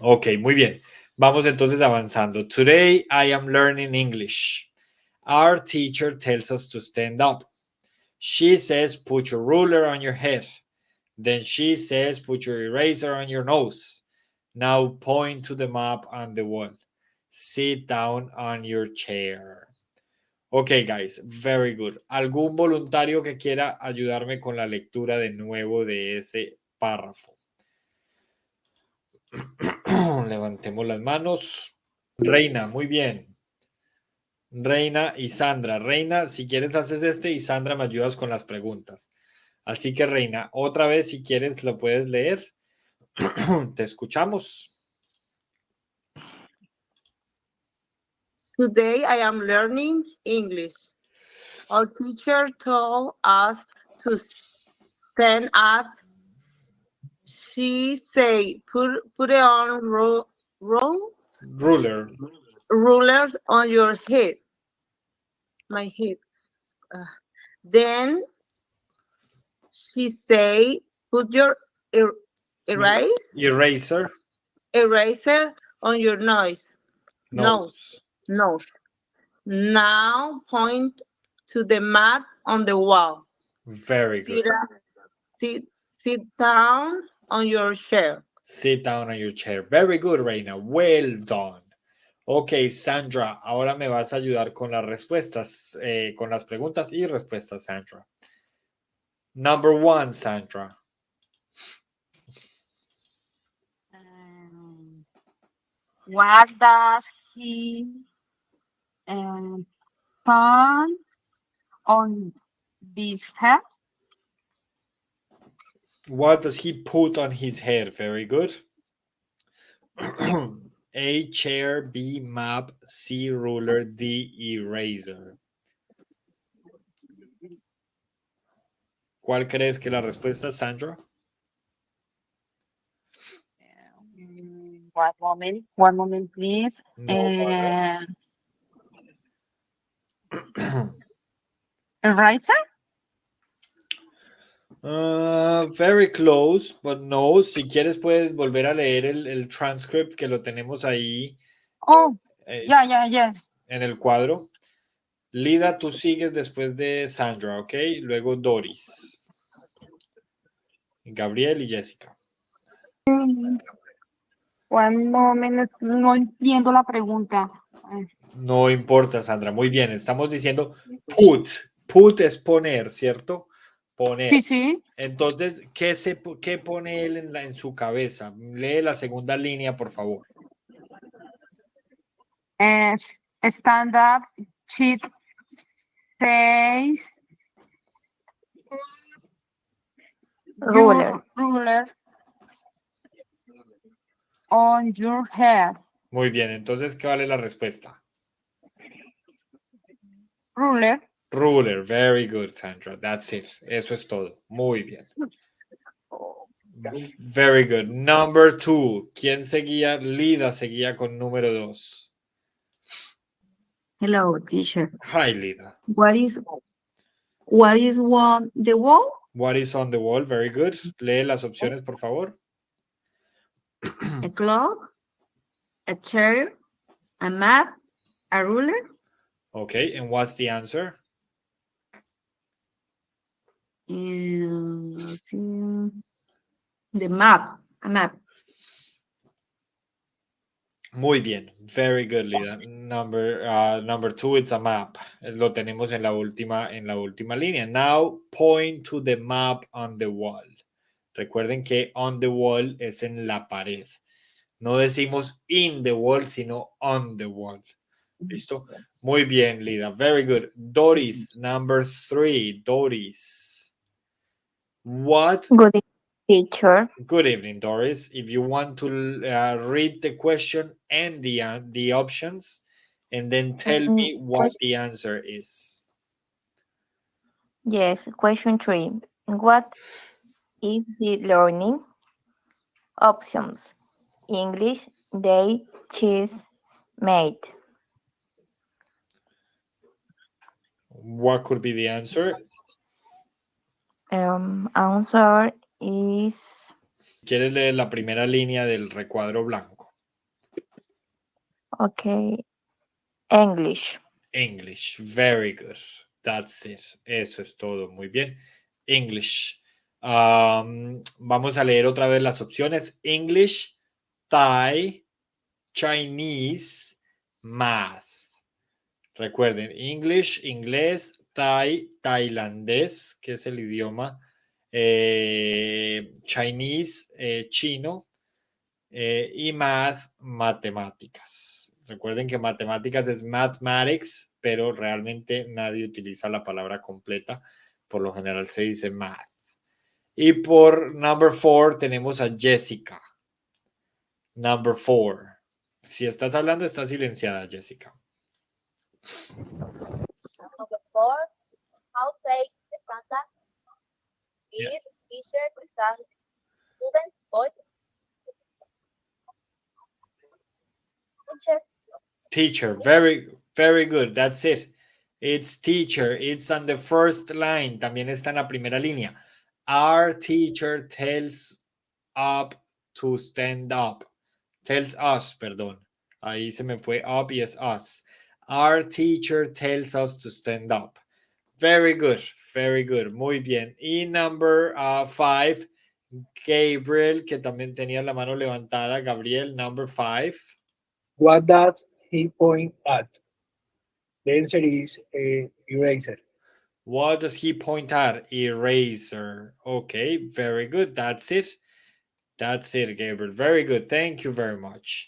Ok, muy bien. Vamos entonces avanzando. Today I am learning English. Our teacher tells us to stand up. She says, put your ruler on your head. Then she says, put your eraser on your nose. Now point to the map on the wall. Sit down on your chair. Ok, guys, very good. ¿Algún voluntario que quiera ayudarme con la lectura de nuevo de ese párrafo? Levantemos las manos. Reina, muy bien. Reina y Sandra. Reina, si quieres haces este y Sandra me ayudas con las preguntas. Así que Reina, otra vez si quieres lo puedes leer. Te escuchamos. Today I am learning English. Our teacher told us to stand up. She said, put it on Ruler. rulers on your head. My head. Then she said, put your Eraser. eraser on your nose. Nose. Nose. Now point to the map on the wall. Very good. Sit down on your chair. Sit down on your chair. Very good, Reina. Well done. Ok, Sandra, ahora me vas a ayudar con las respuestas, con las preguntas y respuestas, Sandra. Number 1, Sandra. What does he put on this hat? What does he put on his head? Very good. A, chair. B, map. C, ruler. D, eraser. ¿Cuál crees que la respuesta es, Sandra? One moment, please. No Eraser? Very close, but no. Si quieres puedes volver a leer el transcript que lo tenemos ahí. Oh, yes. En el cuadro. Lida, tú sigues después de Sandra, ¿ok? Luego Doris. Gabriel y Jessica. One moment, no entiendo la pregunta. No importa, Sandra. Muy bien. Estamos diciendo put. Put es poner, ¿cierto? Poner. Sí. Entonces, ¿qué pone él en su cabeza? Lee la segunda línea, por favor. Stand up, cheat, face, Ruler. ruler on your head. Muy bien. Entonces, ¿qué vale la respuesta? Ruler. Ruler. Very good, Sandra. That's it. Eso es todo. Muy bien. Very good. Number 2. ¿Quién seguía? Lida seguía con número 2. Hello, teacher. Hi, Lida. What is on the wall? What is on the wall? Very good. Lee las opciones, por favor. A clock, a chair, a map, a ruler. Okay, and what's the answer? The map, a map. Muy bien. Very good, Lida. Number 2, it's a map. Lo tenemos en la última línea. Now point to the map on the wall. Recuerden que on the wall es en la pared. No decimos in the wall, sino on the wall. ¿Listo? Muy bien, Lida. Very good. Doris, number 3. Doris. What? Good evening, teacher. Good evening, Doris. If you want to read the question and the options, and then tell me what the answer is. Yes, question 3. What is he learning? Options. English, they, cheese, made. What could be the answer? Answer is... ¿Quieres leer la primera línea del recuadro blanco? Okay. English. English. Very good. That's it. Eso es todo. Muy bien. English. Vamos a leer otra vez las opciones. English, Thai, Chinese, Math. Recuerden, English, inglés, Thai, tailandés, que es el idioma, Chinese, chino, y Math, matemáticas. Recuerden que matemáticas es mathematics, pero realmente nadie utiliza la palabra completa. Por lo general se dice math. Y por number 4 tenemos a Jessica. Number 4. Si estás hablando, está silenciada, Jessica. Number 4, how says the standard? If teacher, student, boy. Teacher. Teacher, very, very good. That's it. It's teacher. It's on the first line. También está en la primera línea. Our teacher tells up to stand up. Tells us, perdón. Ahí se me fue up y es us. Our teacher tells us to stand up. Very good, very good. Muy bien. Y number 5, Gabriel, que también tenía la mano levantada. Gabriel, number 5. What does he point at? The answer is eraser. What does he point at? Eraser. Okay, very good. That's it. That's it, Gabriel. Very good. Thank you very much.